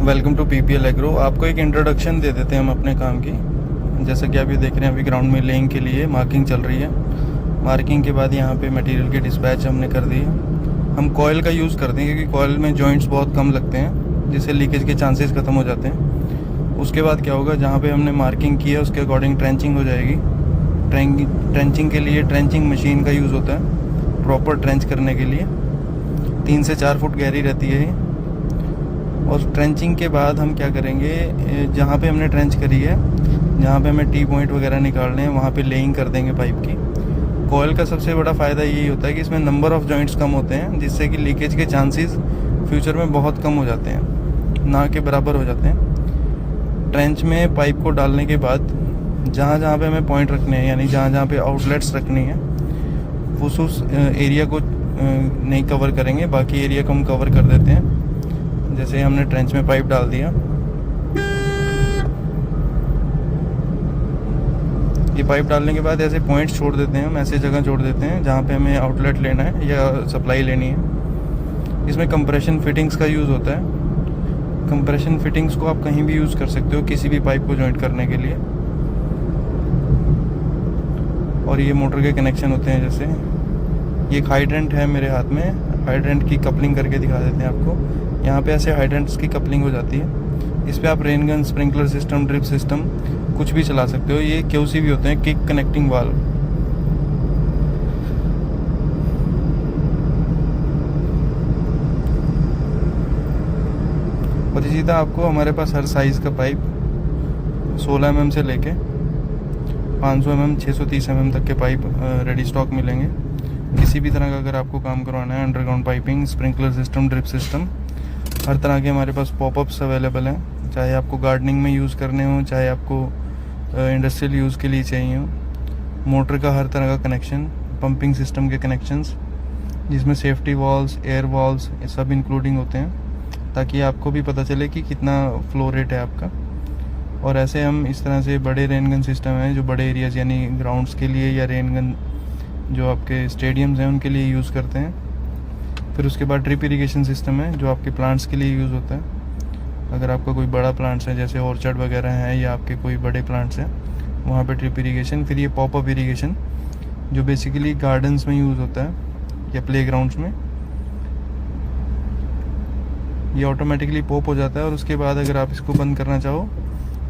Welcome to PPL agro. आपको एक introduction दे देते हैं हम अपने काम की। जैसा कि आप ये देख रहे हैं, अभी ग्राउंड में लेइंग के लिए मार्किंग चल रही है। मार्किंग के बाद यहाँ पे मटेरियल की डिस्पैच हमने कर दी है। हम कॉयल का यूज़ करते हैं क्योंकि कॉयल में जॉइंट्स बहुत कम लगते हैं, जिससे लीकेज के चांसेस ख़त्म हो जाते हैं। उसके बाद क्या होगा, जहाँ पर हमने मार्किंग की है उसके अकॉर्डिंग ट्रेंचिंग हो जाएगी। ट्रेंचिंग के लिए ट्रेंचिंग मशीन का यूज़ होता है प्रॉपर ट्रेंच करने के लिए। 3 से 4 फुट गहरी रहती है ये। और ट्रेंचिंग के बाद हम क्या करेंगे, जहाँ पे हमने ट्रेंच करी है, जहाँ पे हमें टी पॉइंट वगैरह निकालने हैं, वहाँ पे लेइंग कर देंगे पाइप की। कॉयल का सबसे बड़ा फ़ायदा यही होता है कि इसमें नंबर ऑफ़ जॉइंट्स कम होते हैं, जिससे कि लीकेज के चांसेस फ्यूचर में बहुत कम हो जाते हैं, ना के बराबर हो जाते हैं। ट्रेंच में पाइप को डालने के बाद जहाँ जहाँ पे हमें पॉइंट रखने हैं, यानी जहाँ जहाँ पे आउटलेट्स रखनी है, उस एरिया को नहीं कवर करेंगे, बाकी एरिया को हम कवर कर देते हैं। जैसे हमने ट्रेंच में पाइप डाल दिया, ये पाइप डालने के बाद ऐसे पॉइंट्स छोड़ देते हैं हम, ऐसे जगह छोड़ देते हैं जहाँ पे हमें आउटलेट लेना है या सप्लाई लेनी है। इसमें कंप्रेशन फिटिंग्स का यूज़ होता है। कंप्रेशन फिटिंग्स को आप कहीं भी यूज़ कर सकते हो, किसी भी पाइप को जॉइंट करने के लिए। और ये मोटर के कनेक्शन होते हैं। जैसे ये एक हाइड्रेंट है मेरे हाथ में, हाइड्रेंट की कपलिंग करके दिखा देते हैं आपको। यहाँ पे ऐसे हाइड्रेंट्स की कपलिंग हो जाती है। इस पे आप rain gun, sprinkler system, drip system कुछ भी चला सकते हो। ये क्यूसी भी होते हैं, किक कनेक्टिंग वाल्व। और इसी तरह आपको हमारे पास हर साइज़ का पाइप 16 mm से लेके 500 mm, 630 mm तक के पाइप रेडी स्टॉक मिलेंगे। किसी भी तरह का अगर आपको काम करवाना है, underground piping, sprinkler system, drip system, हर तरह के हमारे पास पॉपअप्स अवेलेबल हैं। चाहे आपको गार्डनिंग में यूज़ करने हो, चाहे आपको इंडस्ट्रियल यूज़ के लिए चाहिए हो। मोटर का हर तरह का कनेक्शन, पंपिंग सिस्टम के कनेक्शंस, जिसमें सेफ्टी वॉल्स, एयर वॉल्स, ये सब इंक्लूडिंग होते हैं, ताकि आपको भी पता चले कि कितना फ्लो रेट है आपका। और ऐसे हम इस तरह से बड़े रेन गन सिस्टम हैं जो बड़े एरियाज़ यानी ग्राउंड्स के लिए, या रेन गन जो आपके स्टेडियम्स हैं उनके लिए यूज़ करते हैं। फिर उसके बाद ड्रिप इरिगेशन सिस्टम है जो आपके प्लांट्स के लिए यूज़ होता है। अगर आपका कोई बड़ा प्लांट्स है, जैसे ऑर्चर्ड वगैरह है, या आपके कोई बड़े प्लांट्स हैं, वहाँ पे ड्रिप इरिगेशन। फिर ये पॉपअप इरिगेशन जो बेसिकली गार्डन्स में यूज़ होता है या प्लेग्राउंड्स में। ये ऑटोमेटिकली पॉप हो जाता है और उसके बाद अगर आप इसको बंद करना चाहो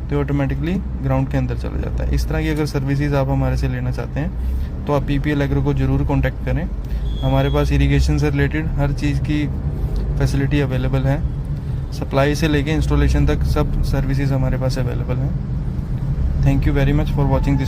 तो ऑटोमेटिकली ग्राउंड के अंदर चला जाता है। इस तरह की अगर सर्विसेज आप हमारे से लेना चाहते हैं तो आप पीपीएल एग्रो को ज़रूर कॉन्टैक्ट करें। हमारे पास इरिगेशन से रिलेटेड हर चीज़ की फैसिलिटी अवेलेबल है। सप्लाई से लेके इंस्टॉलेशन तक सब सर्विसेज हमारे पास अवेलेबल हैं। Thank you very much for watching this.